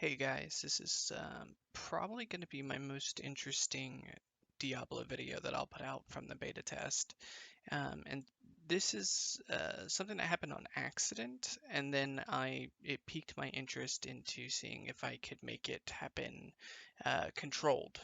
Hey guys, this is probably going to be my most interesting Diablo video that I'll put out from the beta test. And this is something that happened on accident, and then it piqued my interest into seeing if I could make it happen controlled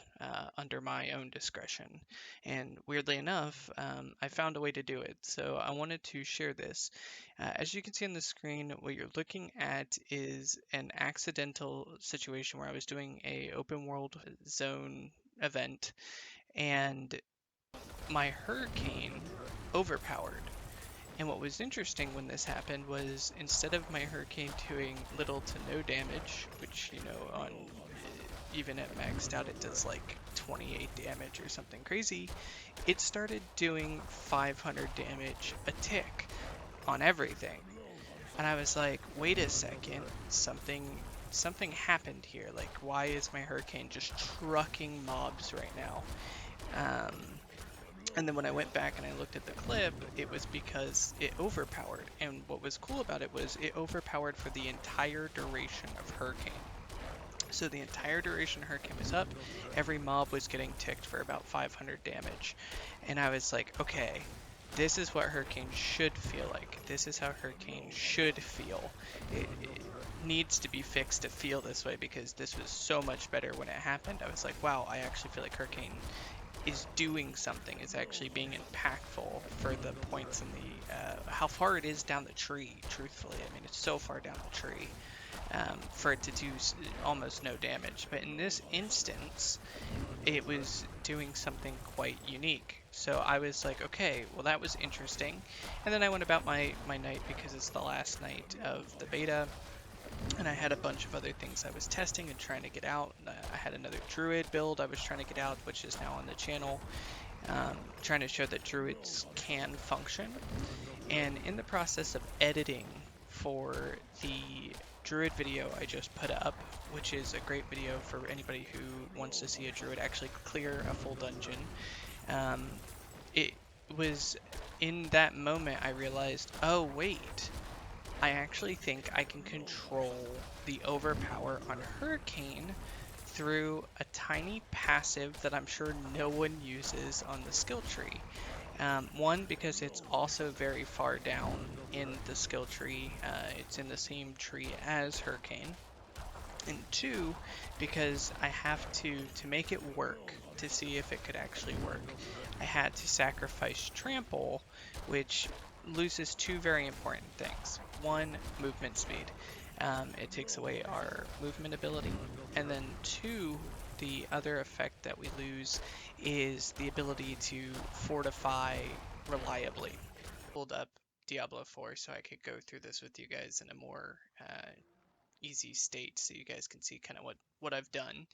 under my own discretion. And weirdly enough, I found a way to do it. So I wanted to share this. As you can see on the screen, what you're looking at is an accidental situation where I was doing a open world zone event, and my hurricane overpowered. And what was interesting when this happened was instead of my hurricane doing little to no damage, which, on even at maxed out it does like 28 damage or something crazy, it started doing 500 damage a tick on everything. And I was like, wait a second, something happened here. Like, why is my hurricane just trucking mobs right now? Um, and then when I went back and I looked at the clip, it was because it overpowered. And what was cool about it was it overpowered for the entire duration of Hurricane. So the entire duration Hurricane was up, every mob was getting ticked for about 500 damage. And I was like, okay, this is what Hurricane should feel like. This is how Hurricane should feel. It needs to be fixed to feel this way because this was so much better when it happened. I was like, wow, I actually feel like Hurricane is doing something, is actually being impactful for the points in the how far it is down the tree. Truthfully, I mean it's so far down the tree for it to do almost no damage. But in this instance, it was doing something quite unique. So I was like, okay, well that was interesting. And then I went about my night because it's the last night of the beta. And I had a bunch of other things I was testing and trying to get out. I had another Druid build I was trying to get out, which is now on the channel, trying to show that Druids can function. And in the process of editing for the Druid video I just put up, which is a great video for anybody who wants to see a Druid actually clear a full dungeon, um, it was in that moment I realized, oh wait, I actually think I can control the overpower on Hurricane through a tiny passive that I'm sure no one uses on the skill tree. One, because it's also very far down in the skill tree. It's in the same tree as Hurricane. And two, because I have to make it work, to see if it could actually work, I had to sacrifice Trample, which loses two very important things. One, movement speed. It takes away our movement ability. And then two, the other effect that we lose is the ability to fortify reliably. Pulled up Diablo 4 so I could go through this with you guys in a more easy state so you guys can see kind of what I've done.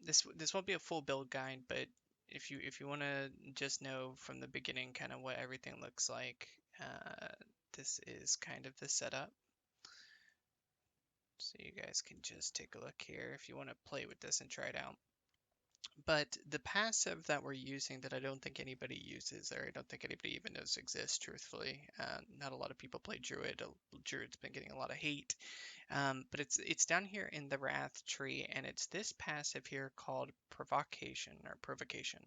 This won't be a full build guide, but if you want to just know from the beginning kind of what everything looks like, this is kind of the setup. So you guys can just take a look here if you want to play with this and try it out. But the passive that we're using that I don't think anybody uses, or I don't think anybody even knows exists, truthfully. Not a lot of people play Druid. Druid's been getting a lot of hate. But it's down here in the Wrath tree, and it's this passive here called Provocation or Provocation.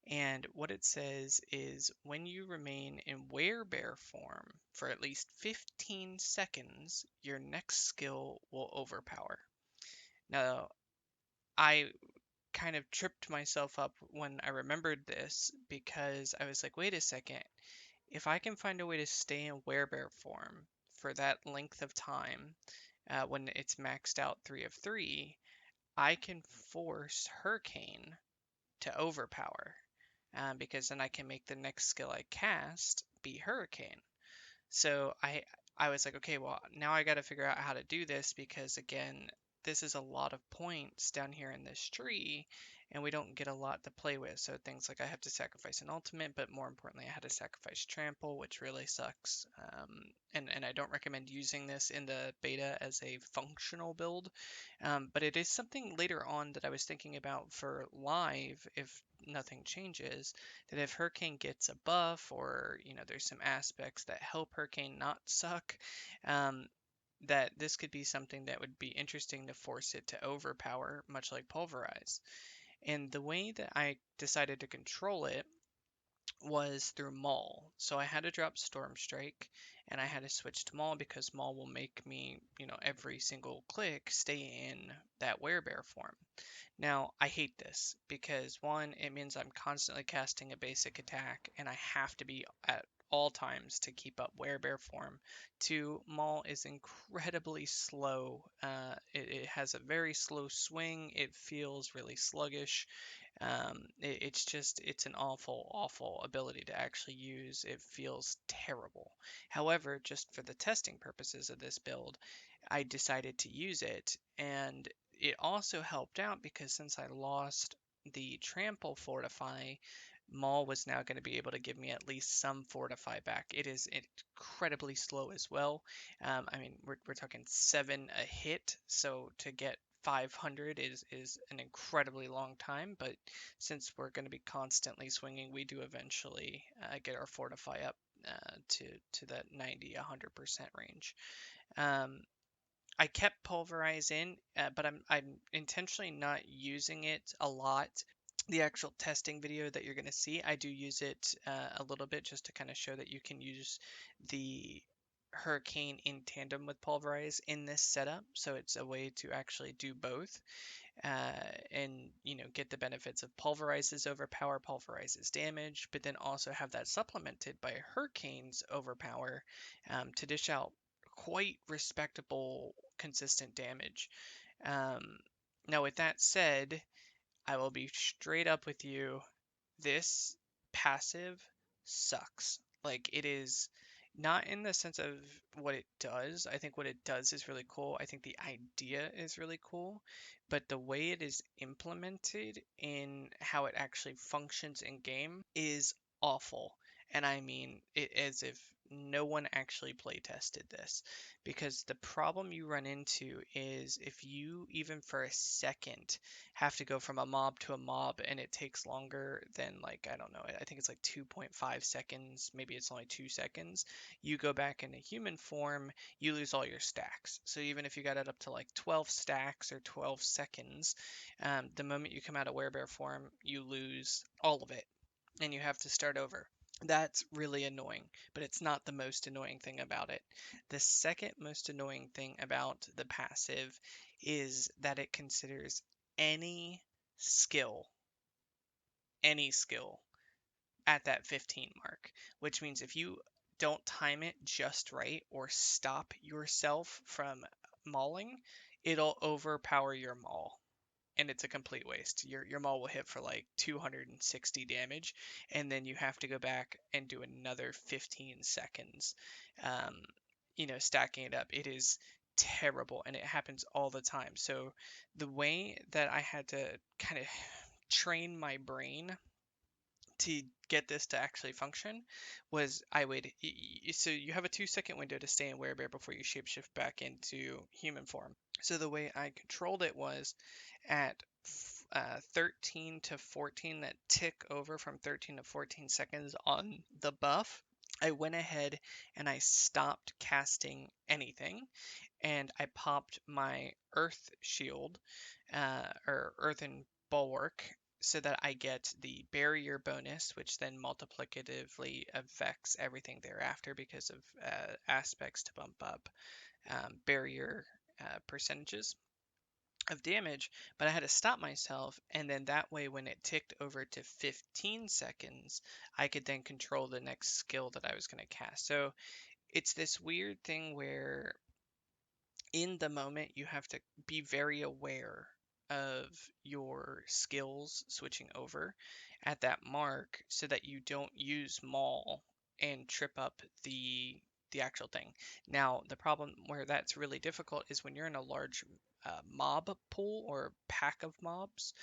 And what it says is when you remain in werebear form for at least 15 seconds, your next skill will overpower. Now, I kind of tripped myself up when I remembered this because I was like, wait a second, if I can find a way to stay in werebear form for that length of time, when it's maxed out 3 of 3, I can force Hurricane to overpower, because then I can make the next skill I cast be Hurricane. So I was like, okay, well, now I got to figure out how to do this because again, this is a lot of points down here in this tree, and we don't get a lot to play with. So things like I have to sacrifice an ultimate, but more importantly, I had to sacrifice trample, which really sucks. And I don't recommend using this in the beta as a functional build, but it is something later on that I was thinking about for live if nothing changes, that if Hurricane gets a buff or there's some aspects that help Hurricane not suck, um, that this could be something that would be interesting to force it to overpower, much like Pulverize. And the way that I decided to control it was through Maul. So I had to drop Storm Strike and I had to switch to Maul because Maul will make me, every single click stay in that werebear form. Now, I hate this because one, it means I'm constantly casting a basic attack and I have to be at all times to keep up werebear form. Two, Maul is incredibly slow. It has a very slow swing. It feels really sluggish. It's an awful, awful ability to actually use. It feels terrible. However, just for the testing purposes of this build, I decided to use it, and it also helped out because since I lost the Trample Fortify, Maul was now going to be able to give me at least some Fortify back. It is incredibly slow as well. I mean, we're talking 7 a hit, so to get 500 is an incredibly long time, but since we're going to be constantly swinging, we do eventually get our Fortify up to that 90-100% range. Um, I kept Pulverize in, but I'm intentionally not using it a lot. The actual testing video that you're going to see, I do use it a little bit just to kind of show that you can use the Hurricane in tandem with Pulverize in this setup. So it's a way to actually do both and get the benefits of Pulverizes overpower, Pulverizes damage, but then also have that supplemented by Hurricane's overpower to dish out quite respectable, consistent damage. Um, Now, with that said, I will be straight up with you. This passive sucks. Like, it is not in the sense of what it does. I think what it does is really cool. I think the idea is really cool, but the way it is implemented in how it actually functions in game is awful. And I mean it as if no one actually play tested this. Because the problem you run into is if you, even for a second, have to go from a mob to a mob and it takes longer than, like, I don't know, I think it's like 2.5 seconds, maybe it's only 2 seconds, you go back into human form, you lose all your stacks. So even if you got it up to like 12 stacks or 12 seconds, the moment you come out of werebear form, you lose all of it and you have to start over. That's really annoying, but it's not the most annoying thing about it. The second most annoying thing about the passive is that it considers any skill, any skill at that 15 mark, which means if you don't time it just right or stop yourself from mauling, it'll overpower your maul. And it's a complete waste. Your maul will hit for like 260 damage, and then you have to go back and do another 15 seconds, um, stacking it up. It is terrible, and it happens all the time. So the way that I had to kind of train my brain to get this to actually function was I would so you have a 2-second window to stay in werebear before you shapeshift back into human form. So the way I controlled it was at 13 to 14, that tick over from 13 to 14 seconds on the buff, I went ahead and I stopped casting anything and I popped my Earth Shield or Earthen Bulwark so that I get the barrier bonus, which then multiplicatively affects everything thereafter because of aspects to bump up barrier percentages of damage, but I had to stop myself, and then that way when it ticked over to 15 seconds, I could then control the next skill that I was going to cast. So it's this weird thing where in the moment you have to be very aware of your skills switching over at that mark so that you don't use maul and trip up the actual thing. Now, the problem where that's really difficult is when you're in a large mob pool or pack of mobs.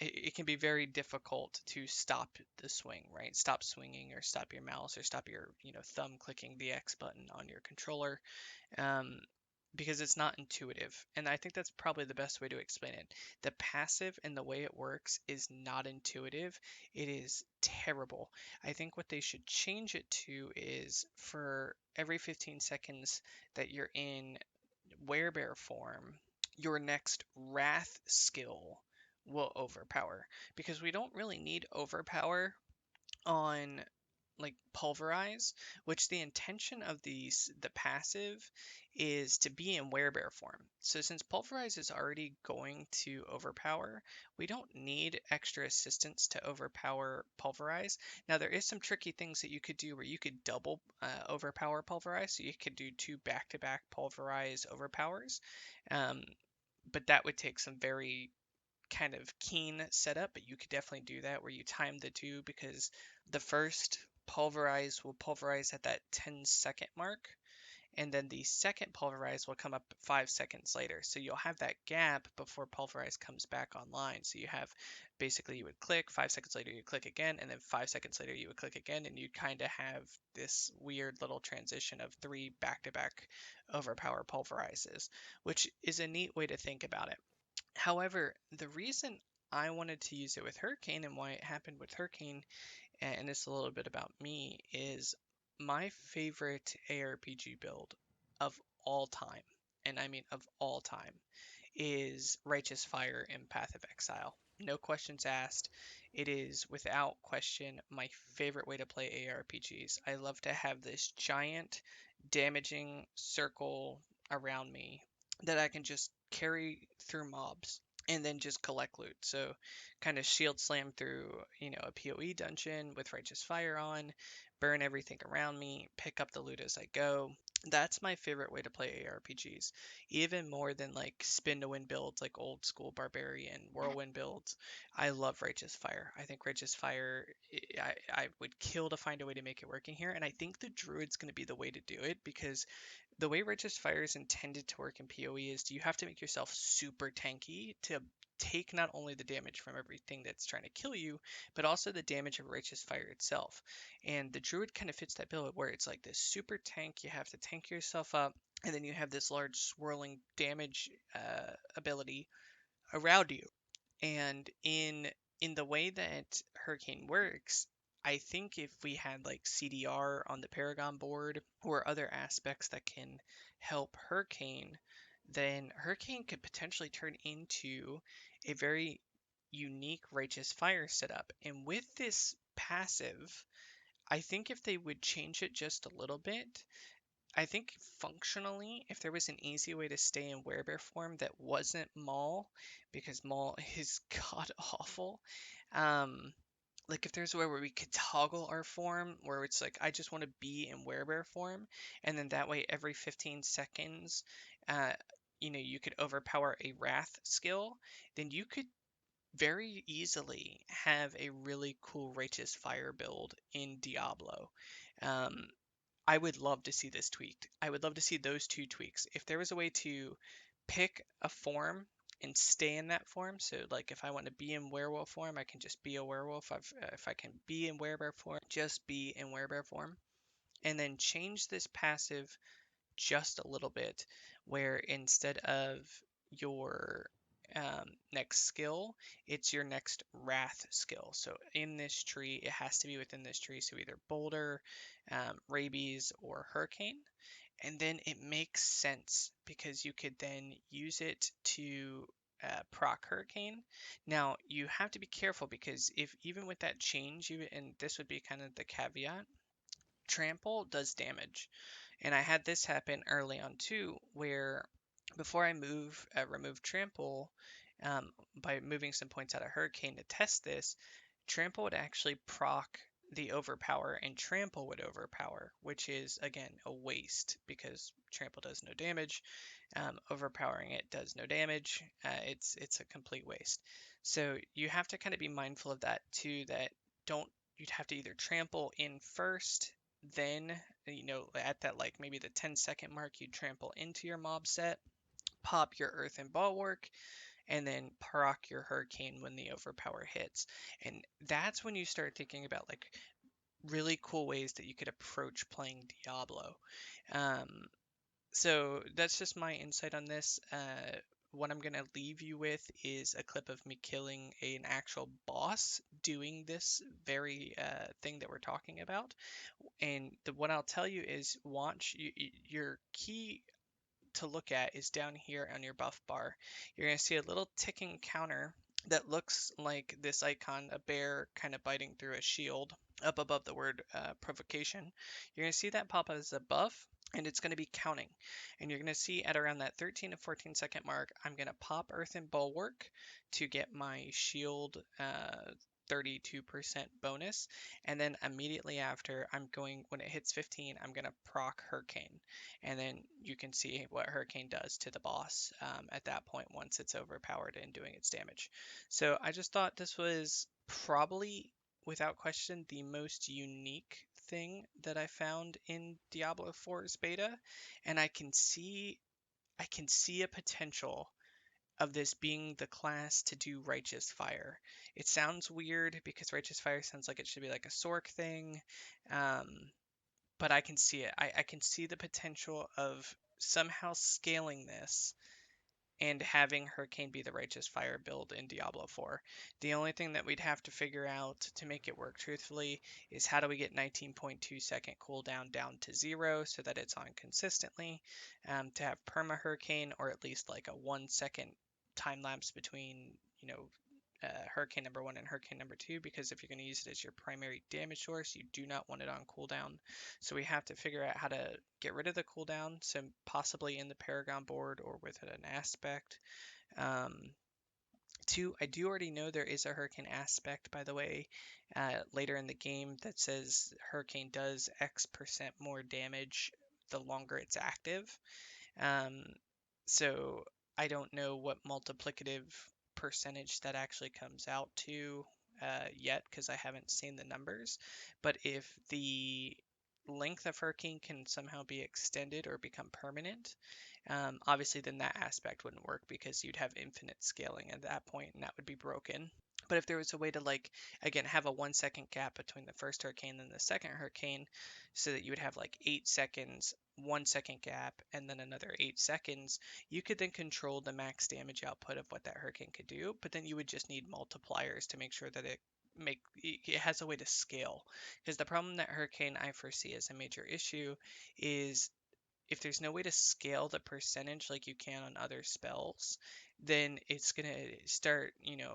It can be very difficult to stop the swing, right? Stop swinging or stop your mouse or stop your thumb clicking the X button on your controller. Um, because it's not intuitive. And I think that's probably the best way to explain it. The passive and the way it works is not intuitive. It is terrible. I think what they should change it to is for every 15 seconds that you're in werebear form, your next wrath skill will overpower, because we don't really need overpower on like pulverize, which the intention of the passive is to be in werebear form. So since pulverize is already going to overpower, we don't need extra assistance to overpower pulverize. Now there is some tricky things that you could do where you could double overpower pulverize, so you could do two back-to-back pulverize overpowers, um, but that would take some very kind of keen setup, but you could definitely do that where you time the two, because the first pulverize will pulverize at that 10-second mark, and then the second pulverize will come up 5 seconds later. So you'll have that gap before pulverize comes back online. So you have basically, you would click, 5 seconds later you click again, and then 5 seconds later you would click again, and you kind of have this weird little transition of three back-to-back overpower pulverizes, which is a neat way to think about it. However, the reason I wanted to use it with Hurricane and why it happened with Hurricane, and it's a little bit about me, is my favorite ARPG build of all time, and I mean of all time, is Righteous Fire in Path of Exile. No questions asked. It is without question my favorite way to play ARPGs. I love to have this giant damaging circle around me that I can just carry through mobs and then just collect loot. So kind of shield slam through, a PoE dungeon with Righteous Fire on, burn everything around me, pick up the loot as I go. That's my favorite way to play ARPGs, even more than like spin to win builds like old school barbarian whirlwind builds. I love Righteous Fire. I think Righteous Fire, I would kill to find a way to make it work in here, and I think the Druid's going to be the way to do it, because the way Righteous Fire is intended to work in PoE is you have to make yourself super tanky to take not only the damage from everything that's trying to kill you, but also the damage of Righteous Fire itself. And the Druid kind of fits that bill where it's like this super tank, you have to tank yourself up, and then you have this large swirling damage ability around you. And in the way that Hurricane works, I think if we had like CDR on the Paragon board or other aspects that can help Hurricane, then Hurricane could potentially turn into a very unique Righteous Fire setup. And with this passive, I think if they would change it just a little bit, I think functionally, if there was an easy way to stay in werebear form that wasn't Maul, because Maul is god awful. Um, like if there's a way where we could toggle our form, where it's like I just want to be in werebear form, and then that way every 15 seconds, uh, you could overpower a Wrath skill, then you could very easily have a really cool Righteous Fire build in Diablo. Um, I would love to see this tweaked. I would love to see those two tweaks. If there was a way to pick a form and stay in that form, so like if I want to be in werewolf form, I can just be a werewolf. If I can be in werebear form, just be in werebear form. And then change this passive just a little bit, where instead of your next skill, it's your next wrath skill. So in this tree, it has to be within this tree. So either boulder, rabies, or hurricane. And then it makes sense because you could then use it to proc hurricane. Now you have to be careful, because if even with that change, and this would be kind of the caveat, trample does damage. And I had this happen early on too, where before I remove trample, by moving some points out of hurricane to test this, trample would actually proc the overpower and trample would overpower, which is again a waste because trample does no damage. Overpowering it does no damage. It's a complete waste. So you have to kind of be mindful of that too. That don't You'd have to either trample in first, then at that like maybe the 10-second mark you trample into your mob set, pop your earthen bulwark, and then proc your hurricane when the overpower hits. And that's when you start thinking about like really cool ways that you could approach playing Diablo. Um, so that's just my insight on this. What I'm going to leave you with is a clip of me killing an actual boss doing this very thing that we're talking about. And what I'll tell you is watch your key to look at is down here on your buff bar. You're going to see a little ticking counter that looks like this icon, a bear kind of biting through a shield up above the word provocation. You're going to see that pop as a buff, and it's going to be counting. And you're going to see at around that 13 to 14 second mark, I'm going to pop Earthen Bulwark to get my shield 32% bonus, and then immediately after, when it hits 15, I'm going to proc Hurricane, and then you can see what Hurricane does to the boss at that point once it's overpowered and doing its damage. So I just thought this was probably, without question, the most unique thing that I found in Diablo 4's beta, and I can see a potential of this being the class to do Righteous Fire. It sounds weird because Righteous Fire sounds like it should be like a Sorc thing, but I can see it. I can see the potential of somehow scaling this and having Hurricane be the Righteous Fire build in Diablo 4. The only thing that we'd have to figure out to make it work truthfully is how do we get 19.2 second cooldown down to 0 so that it's on consistently, to have perma Hurricane, or at least like a 1 second time lapse between, Hurricane number 1 and Hurricane number 2, because if you're going to use it as your primary damage source, you do not want it on cooldown. So we have to figure out how to get rid of the cooldown, so possibly in the Paragon board or with an aspect. 2, I do already know there is a Hurricane aspect, by the way, later in the game that says Hurricane does X% more damage the longer it's active. So I don't know what multiplicative percentage that actually comes out to yet, because I haven't seen the numbers. But if the length of Hurricane can somehow be extended or become permanent, obviously then that aspect wouldn't work because you'd have infinite scaling at that point, and that would be broken. But if there was a way to, again, have a 1 second gap between the first Hurricane and the second Hurricane, so that you would have 8 seconds, 1 second gap, and then another 8 seconds, you could then control the max damage output of what that Hurricane could do, but then you would just need multipliers to make sure that it has a way to scale. Because the problem that Hurricane I foresee as a major issue is if there's no way to scale the percentage like you can on other spells, then it's going to start,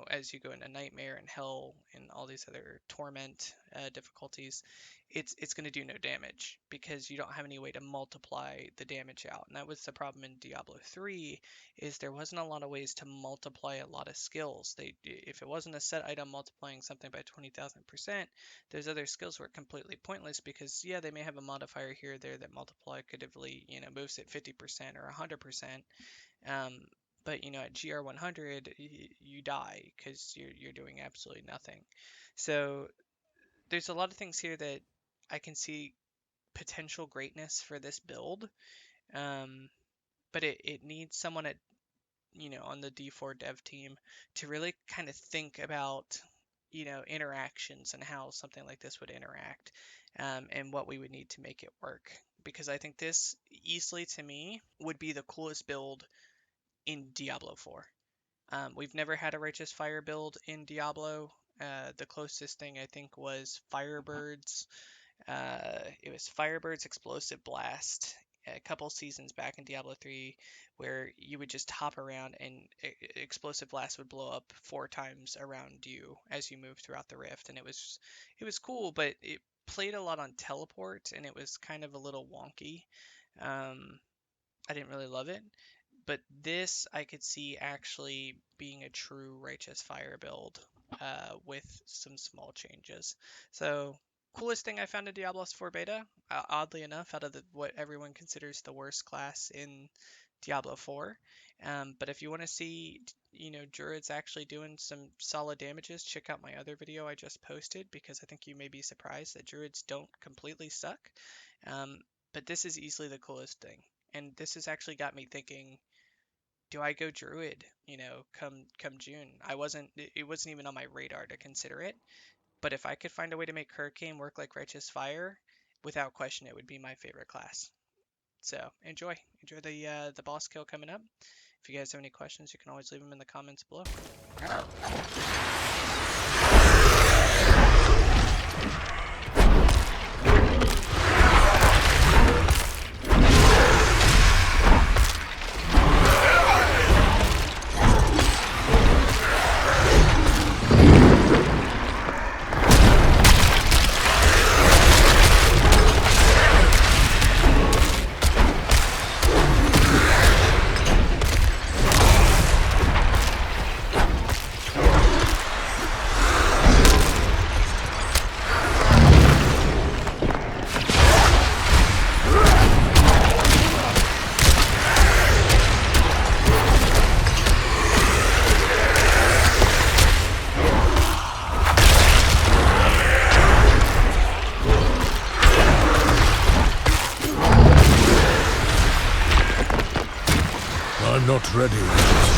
as you go into Nightmare and Hell and all these other Torment difficulties, it's going to do no damage because you don't have any way to multiply the damage out. And that was the problem in Diablo 3, is there wasn't a lot of ways to multiply a lot of skills. If it wasn't a set item multiplying something by 20,000%, those other skills were completely pointless because, yeah, they may have a modifier here or there that multiplicatively, moves it 50% or 100%. But at GR 100, you die because you're doing absolutely nothing. So there's a lot of things here that I can see potential greatness for this build, but it needs someone at on the D4 dev team to really kind of think about interactions and how something like this would interact, and what we would need to make it work. Because I think this easily, to me, would be the coolest build in Diablo 4. We've never had a Righteous Fire build in Diablo. The closest thing I think was Firebirds. It was Firebirds Explosive Blast a couple seasons back in Diablo 3, where you would just hop around and Explosive Blast would blow up 4 times around you as you move throughout the rift, and it was cool, but it played a lot on teleport, and it was kind of a little wonky. I didn't really love it. But this I could see actually being a true Righteous Fire build with some small changes. So coolest thing I found in Diablo 4 beta, oddly enough, out of what everyone considers the worst class in Diablo 4. But if you want to see, Druids actually doing some solid damages, check out my other video I just posted, because I think you may be surprised that Druids don't completely suck. But this is easily the coolest thing. And this has actually got me thinking, do I go Druid, come June? It wasn't even on my radar to consider it. But if I could find a way to make Hurricane work like Righteous Fire, without question, it would be my favorite class. So enjoy the boss kill coming up. If you guys have any questions, you can always leave them in the comments below. I'm not ready yet.